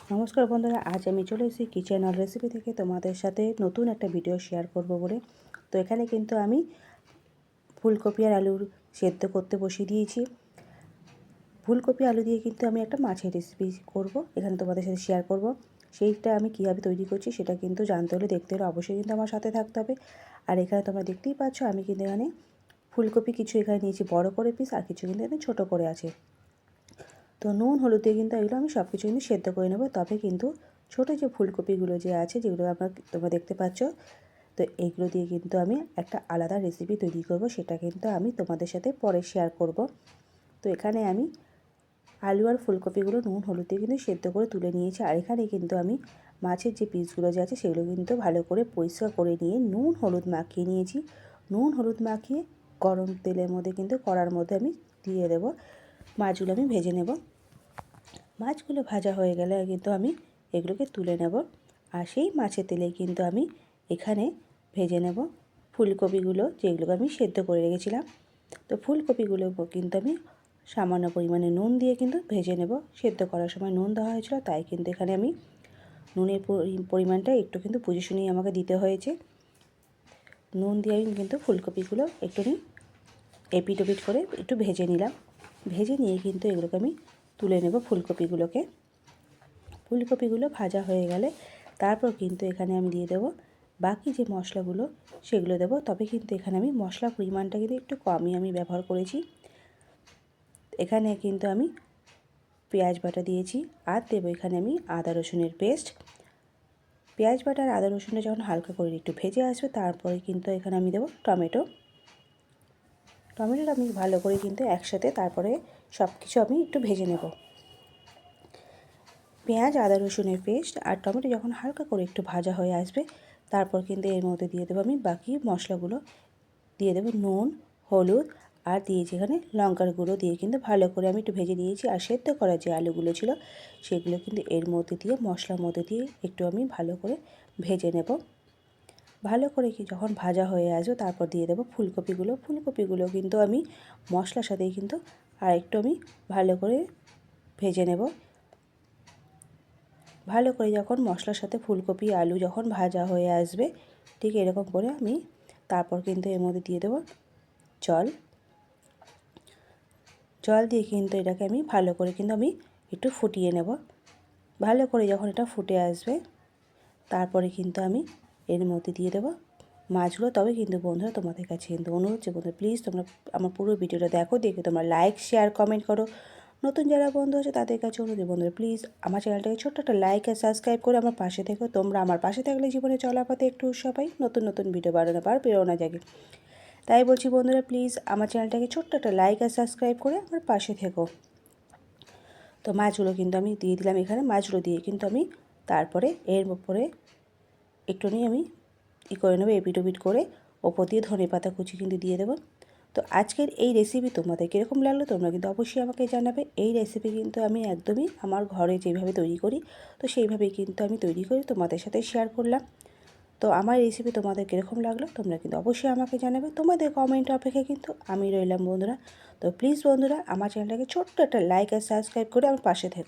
নমস্কার বন্ধুরা, আজ আমি চলে এসেছি কিচেন অল রেসিপি থেকে তোমাদের সাথে নতুন একটা ভিডিও শেয়ার করব বলে। তো এখানে কিন্তু আমি ফুলকপি আর আলুর সেদ্ধ করতে বসিয়ে দিয়েছি। ফুলকপি আলু দিয়ে কিন্তু আমি একটা মাছের রেসিপি করব, এখানে তোমাদের সাথে শেয়ার করব। সেইটা আমি কীভাবে তৈরি করছি সেটা কিন্তু জানতে হলে দেখতে হলে অবশ্যই কিন্তু আমার সাথে থাকতে হবে। আর এখানে তোমরা দেখতেই পাচ্ছ আমি কিন্তু এখানে ফুলকপি কিছু এখানে নিয়েছি বড় করে পিস, আর কিছু কিন্তু এখানে ছোটো করে আছে। তো নুন হলুদ দিয়ে কিন্তু এগুলো আমি সব কিছু কিন্তু সেদ্ধ করে নেব। তবে কিন্তু ছোটো যে ফুলকপিগুলো যে আছে, যেগুলো তোমরা দেখতে পাচ্ছ, তো এইগুলো দিয়ে কিন্তু আমি একটা আলাদা রেসিপি তৈরি করব, সেটা কিন্তু আমি তোমাদের সাথে পরে শেয়ার করব। তো এখানে আমি আলু আর ফুলকপিগুলো নুন হলুদ দিয়ে কিন্তু সেদ্ধ করে তুলে নিয়েছি। আর এখানে কিন্তু আমি মাছের যে পিসগুলো যে আছে সেগুলো কিন্তু ভালো করে পরিষ্কার করে নিয়ে নুন হলুদ মাখিয়ে নিয়েছি। নুন হলুদ মাখিয়ে গরম তেলের মধ্যে কিন্তু কড়ার মধ্যে আমি দিয়ে দেব। মাছগুলো আমি ভেজে নেব। মাছগুলো ভাজা হয়ে গেলে কিন্তু আমি এগুলোকে তুলে নেব। আর সেই মাছের তেলে কিন্তু আমি এখানে ভেজে নেব ফুলকপিগুলো, যেগুলোকে আমি সেদ্ধ করে রেখেছিলাম। তো ফুলকপিগুলো কিন্তু আমি সামান্য পরিমাণে নুন দিয়ে কিন্তু ভেজে নেব। সেদ্ধ করার সময় নুন দেওয়া হয়েছিল, তাই কিন্তু এখানে আমি নুনের পরিমাণটা একটু কিন্তু বুঝে শুনেই আমাকে দিতে হয়েছে। নুন দিয়ে আমি কিন্তু ফুলকপিগুলো একটুখানি এপিট ওপিট করে একটু ভেজে নিলাম। ভেজে নিয়ে কিন্তু এগুলোকে আমি তুলে নেব। ফুলকপিগুলো ভাজা হয়ে গেলে তারপর কিন্তু এখানে আমি দিয়ে দেব বাকি যে মশলাগুলো, সেগুলো দেব। তবে কিন্তু এখানে আমি মশলার পরিমাণটা কিন্তু একটু কমই আমি ব্যবহার করেছি। এখানে কিন্তু আমি পেঁয়াজ বাটা দিয়েছি, আর দেবো এখানে আমি আদা রসুনের পেস্ট। পেঁয়াজ বাটা আর আদা রসুনটা যখন হালকা করে একটু ভেজে আসবে, তারপরে কিন্তু এখানে আমি দেবো টমেটোটা আমি ভালো করে কিন্তু একসাথে তারপরে সব কিছু আমি একটু ভেজে নেব। পেঁয়াজ আদা রসুনের পেস্ট আর টমেটো যখন হালকা করে একটু ভাজা হয়ে আসবে, তারপর কিন্তু এর মধ্যে দিয়ে দেবো আমি বাকি মশলাগুলো। দিয়ে দেবো নুন হলুদ, আর দিয়েছি এখানে লঙ্কার গুঁড়ো দিয়ে কিন্তু ভালো করে আমি একটু ভেজে নিয়েছি। আর সেদ্ধ করা যে আলুগুলো ছিল সেগুলো কিন্তু এর মধ্যে দিয়ে মশলার মধ্যে দিয়ে একটু আমি ভালো করে ভেজে নেব। ভালো করে যখন ভাজা হয়ে আসবে, তারপর দিয়ে দেবো ফুলকপিগুলো কিন্তু আমি মশলার সাথেই কিন্তু আর একটু আমি ভালো করে ভেজে নেব। ভালো করে যখন মশলার সাথে ফুলকপি আলু যখন ভাজা হয়ে আসবে, ঠিক এরকম করে আমি তারপর কিন্তু এর মধ্যে দিয়ে দেবো জল দিয়ে কিন্তু এটাকে আমি ভালো করে কিন্তু আমি একটু ফুটিয়ে নেব। ভালো করে যখন এটা ফুটে আসবে, তারপরে কিন্তু আমি এর মধ্যে দিয়ে দেবো মাছগুলো। তবে কিন্তু বন্ধুরা, তোমাদের কাছে কিন্তু অনুরোধ যে বন্ধুরা প্লিজ তোমরা আমার পুরো ভিডিওটা দেখে তোমরা লাইক শেয়ার কমেন্ট করো। নতুন যারা বন্ধু আছে তাদের কাছে অনুরোধ বন্ধুরা প্লিজ আমার চ্যানেলটাকে ছোট্ট একটা লাইক আর সাবস্ক্রাইব করে আমার পাশে থেকো। তোমরা আমার পাশে থাকলে জীবনে চলাপথে একটু উৎসাহ পাই, নতুন ভিডিও বানানো পার প্রেরণা জাগে। তাই বলছি বন্ধুরা প্লিজ আমার চ্যানেলটাকে ছোট্ট একটা লাইক আর সাবস্ক্রাইব করে আমার পাশে থেকো। তো মাছগুলো কিন্তু আমি দিয়ে দিলাম। এখানে মাছগুলো দিয়ে কিন্তু আমি তারপরে এর উপরে একটুখানি আমি করে নেবো, এপিট ওপিট করে ওপর দিয়ে ধনেপাতা কুচি কিন্তু দিয়ে দেবো। তো আজকের এই রেসিপি তোমাদের কীরকম লাগলো তোমরা কিন্তু অবশ্যই আমাকে জানাবে। এই রেসিপি কিন্তু আমি একদমই আমার ঘরে যেভাবে তৈরি করি, তো সেইভাবেই কিন্তু আমি তৈরি করি তোমাদের সাথে শেয়ার করলাম। তো আমার রেসিপি তোমাদের কীরকম লাগলো তোমরা কিন্তু অবশ্যই আমাকে জানাবে। তোমাদের কমেন্ট অপেক্ষায় কিন্তু আমি রইলাম বন্ধুরা। তো প্লিজ বন্ধুরা আমার চ্যানেলটাকে ছোট্ট একটা লাইক আর সাবস্ক্রাইব করে আমার পাশে থেকো।